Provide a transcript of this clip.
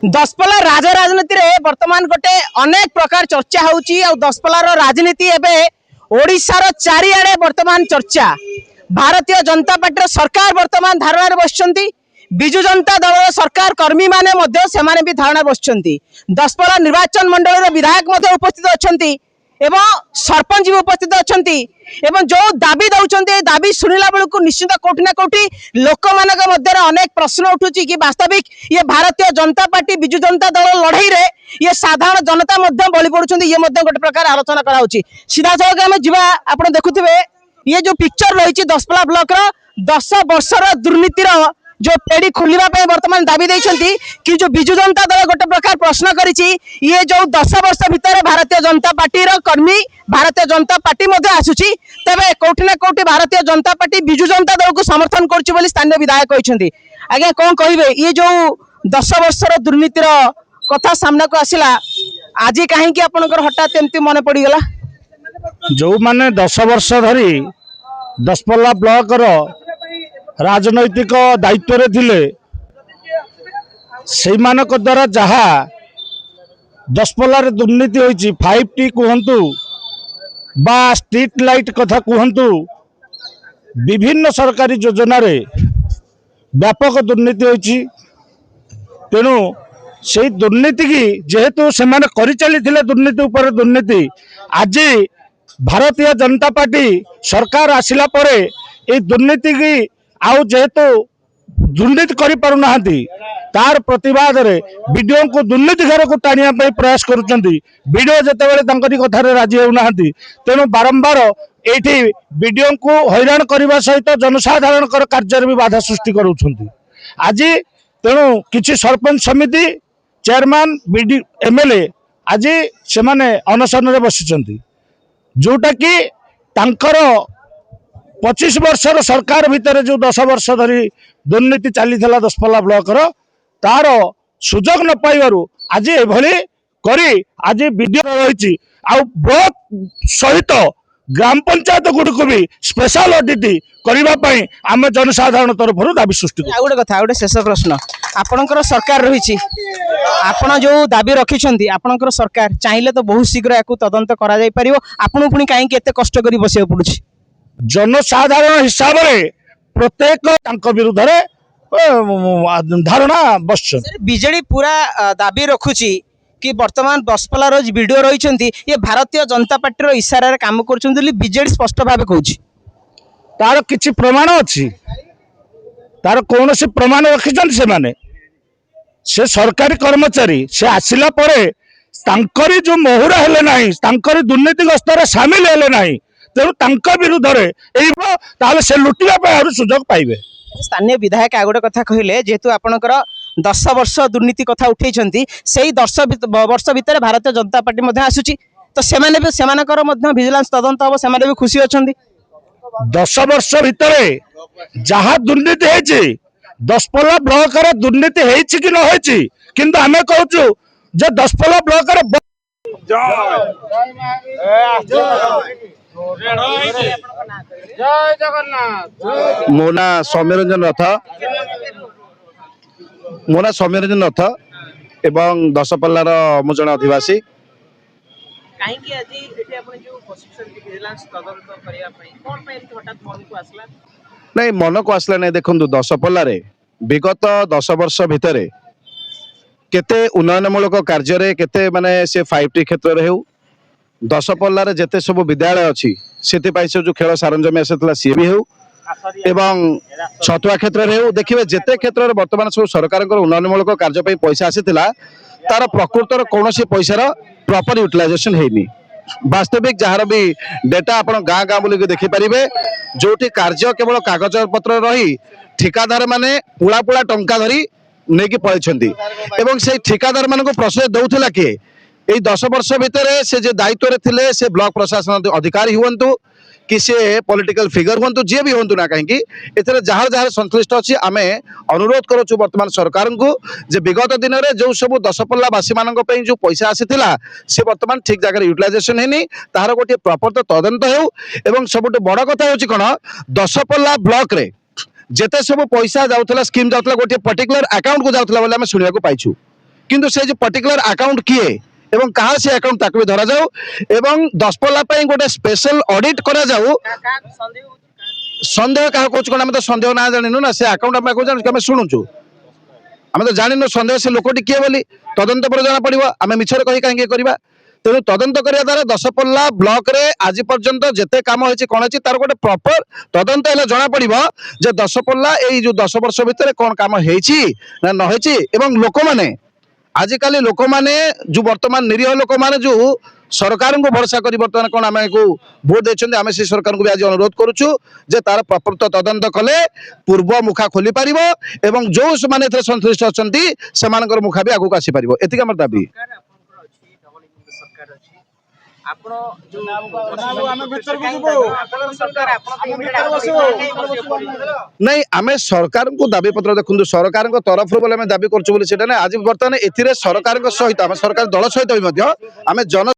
दशपल्ला राजनीति रे वर्तमान गोटे अनेक प्रकार चर्चा होउची और दशपल्लार राजनीति एबे ओडिशार चारिआडे वर्तमान चर्चा। भारतीय जनता पार्टी सरकार वर्तमान धारणा बसचंती, बिजु जनता दल सरकार कर्मी माने मध्य सेमाने भी धारणा बसचंती। दशपल्ला निर्वाचन मंडल विधायक मध्य उपस्थित अछंती एवं सरपंच भी उपस्थित अछंती एवं जो दाबी दउचंती दाबी सुनिला बेलू निश्चित कोठी ना कोठी लोक मानक मध्य अनेक प्रश्न उठुची कि वास्तविक ये भारतीय जनता पार्टी बिजु जनता दल लड़ाई रे ये साधारण जनता मध्य बलि पड़ुचंती, ये मध्य गोटे प्रकार आलोचना करा होची। सीधा सड़क आम जीवा आपण देखुथिबे ये जो पिक्चर रही दशपल्ला ब्लॉक रो 10 वर्षर दुर्नीतिर जो पेड़ी खोलिबा पे वर्तमान दाबी देइछंती कि जो बिजु जनता दल गोटे प्रकार प्रश्न करिछि ये जो 10 वर्ष भितर भारतीय जनता पार्टी रो कर्मी भारतीय जनता पार्टी मध्ये आसुछि, तबे कोठी ना कोठी भारतीय जनता पार्टी बिजु जनता दल को समर्थन करछि बोली स्थानीय विधायक कहिछंती। आगे कोन कहिबे ये जो 10 वर्षर दुर्नीतिर कथा सामना को आसिला आज काहे कि आपनकर हठात एमती मने पड़ी गला? जो माने 10 वर्ष धरी दशपल्ला ब्लॉक रो राजनैतिक दायित्व रे थिले से मानक द्वारा जहा दशपल्ला रे दुर्नीति होइछि 5T कहंतु बा स्ट्रीट लाइट कथा कहंतु विभिन्न सरकारी योजना रे व्यापक दुर्नीति होइछि। तेणु से दुर्नीति की जेहेतु से माने करि चली थिले दुर्नीति ऊपर दुर्नीति आज भारतीय जनता पार्टी सरकार आसिला परे ए दुर्नीति की आउ जेहेतु दुर्नीति करि पारु नाहंती तार प्रतिवाद रे वीडियो को दुर्नीति घर को टाणिया प्रयास करुचंती। वीडियो जेतेबेले तांकरी कथा रे राजी हेउ नाहंती, तेणु बारंबार एठी वीडियो को हैरान करबा सहित जनसाधारण कर कार्य भी बाधा सृष्टि करूछंती। आज तेणु किछि सरपंच समिति चेयरमैन बीडी एमएलए आज से माने अनशन रे बसिचंती, जोटा कि तांकर 25 वर्षर सरकार भितर जो 10 वर्ष धरी दुर्नीति चली दशपल्ला ब्लॉक रो तार सुजोग न पाइबारु आज एभली करी आज वीडियो रही ब्लॉक सहित ग्राम पंचायत गुड़ को भी स्पेशल ऑडिट करबा पई आम जनसाधारण तरफ दाबी सृष्टि। गोटे कथा गोटे शेष प्रश्न, आपणकर सरकार रही आपण जो दाबी रखिछंती आपणकर सरकार चाहिले तो बहुत शीघ्र याकू तदंत करा जाय परिबो, आपण पुनी काहे कि एते कष्ट करी बसिया पडुछि? जनसाधारण हिसाब रे प्रत्येक तांको विरुद्ध रे धारणा बस बीजेडी पूरा दाबी रखुची कि वर्तमान दशपल्ला रो वीडियो रही ये भारतीय जनता पार्टी रो इशारा रे काम करूछंती बीजेडी स्पष्ट भाव कहूची। तार किछि प्रमाण अछि, तार कोनोसी प्रमाण रखिछन से माने से सरकारी कर्मचारी से आसिला परे तांकरी जो मोहुरा हेले नाही तांकरी दुर्नीतिग्रस्त रे शामिल हेले नाही, तेणु तांका विरुद्ध रे ताले से लुटिया पे सुजोग पाइबे। स्थानीय विधायक आ गोटे कथा कहले जेहेतु आपणकर 10 वर्ष दुर्नीति कथा उठेइछंती सेही 10 वर्ष भितर भारतीय जनता पार्टी मध्ये आसुची, तो सेमाने भी सेमानकर मध्ये विजिलेंस तदंत हो सेमाने भी खुशी अछंती। 10 वर्ष भितर जहा दुर्नीति हेछि दशपल्ला ब्लॉक रे दुर्नीति हेछि कि न हेछि, किंतु आमे कहूछु जे दशपल्ला ब्लॉक रे मो ना सौम्यरंजन रथ एवं दशपल्लार मु जन अधिवासी। नहीं मन को आसला नहीं, देखो दशपल्ला रे विगत 10 वर्ष भितर केते उन्नयनमूलक कार्य केते माने से 5T क्षेत्र रे हेउ दशपल्ला रे जेते सब विद्यालय अच्छी से जो खेल सारंजमी आसाला सी भी हो एवं छतुआ क्षेत्र में देखिए जेते क्षेत्र में बर्तमान सब सरकार उन्नयनमूलक कार्य पैसा आसाला तार प्रकृतर कौन पैसार प्रॉपर यूटिलाइजेशन है वास्तविक जार भी डेटा आप गाँ गाँ बुल देखिपारे जो कार्य केवल कागज पत्र रही ठिकादार माने पुला पुला टंका धरी नहीं पलैं से ठिकादार मान प्रश्रय दौला किए यही 10 वर्ष भितर से जो दायित्व थे से ब्लॉक प्रशासन अधिकारी हूँ कि से पॉलिटिकल फिगर हूँ जी भी हूँ ना कहीं जहाँ जहाँ संश्लिष्ट अच्छी आम अनुरोध करुँ बर्तमान सरकार को जे विगत दिन में जो सब दशपल्ला वासी मान जो पैसा आसाला से बर्तमान ठीक जगह यूटिलाइजेशन है तार गोटे प्रॉपर तदंत हो सब बड़ कथा हूँ कौन दशपल्ला ब्लॉक रे जेते सब पैसा जाऊला स्कीम जाऊला गोटे पर्टिकुलर अकाउंट को जाऊला बोले आम शुणा पाइछु কিন্তু ସେ ଯେ ପର୍ଟିକୁଲାର ଆକାଉଣ୍ଟ କିଏ ଏବଂ କାହା ସେ ଆକାଉଣ୍ଟ ତାକୁ ବି ଧରାଯାଉ ଏବଂ ଦଶପଲ୍ଲା ପାଇଁ ଗୋଟେ ସ୍ପେଶାଲ ଅଡିଟ୍ କରାଯାଉ। ସନ୍ଦେହ କାହା କହୁଛୁ କ'ଣ ଆମେ ତ ସନ୍ଦେହ ନା ଜାଣିନୁ ନା ସେ ଆକାଉଣ୍ଟ ଆମେ ଜାଣିଛୁ ଆମେ ଶୁଣୁଛୁ ଆମେ ତ ଜାଣିନୁ ସନ୍ଦେହ ସେ ଲୋକଟି କିଏ ବୋଲି ତଦନ୍ତ ପରେ ଜଣା ପଡିବ ଆମେ ମିଛରେ କହି କାହିଁକି କରିବା ତେଣୁ ତଦନ୍ତ କରିବା ଦ୍ୱାରା ଦଶପଲ୍ଲା ବ୍ଲକରେ ଆଜି ପର୍ଯ୍ୟନ୍ତ ଯେତେ କାମ ହେଇଛି କ'ଣ ହେଇଛି ତାର ଗୋଟେ ପ୍ରପର ତଦନ୍ତ ହେଲେ ଜଣା ପଡିବ ଯେ ଦଶପଲ୍ଲା ଏଇ ଯୋଉ 10 ବର୍ଷ ଭିତରେ କ'ଣ କାମ ହେଇଛି ନା ନ ହେଇଛି ଏବଂ ଲୋକମାନେ ଆଜିକାଲି ଲୋକମାନେ ଯୋଉ ବର୍ତ୍ତମାନ ନିରୀହ ଲୋକମାନେ ଯୋଉ ସରକାରଙ୍କୁ ଭରସା କରି ବର୍ତ୍ତମାନ କ'ଣ ଆମକୁ ଭୋଟ ଦେଇଛନ୍ତି ଆମେ ସେ ସରକାରଙ୍କୁ ବି ଆଜି ଅନୁରୋଧ କରୁଛୁ ଯେ ତାର ପ୍ରକୃତ ତଦନ୍ତ କଲେ ପୂର୍ବ ମୁଖା ଖୋଲି ପାରିବ ଏବଂ ଯୋଉ ସେମାନେ ଏଥିରେ ସଂଶ୍ଳିଷ୍ଟ ଅଛନ୍ତି ସେମାନଙ୍କର ମୁଖା ବି ଆଗକୁ ଆସିପାରିବ ଏତିକି ଆମର ଦାବି। नहीं आम सरकार को दाबी पत्र देखो सरकार तरफ बोले दाबी करूँ आज बर्तमान ए सरकार सहित आम सरकार दल सहित आम जन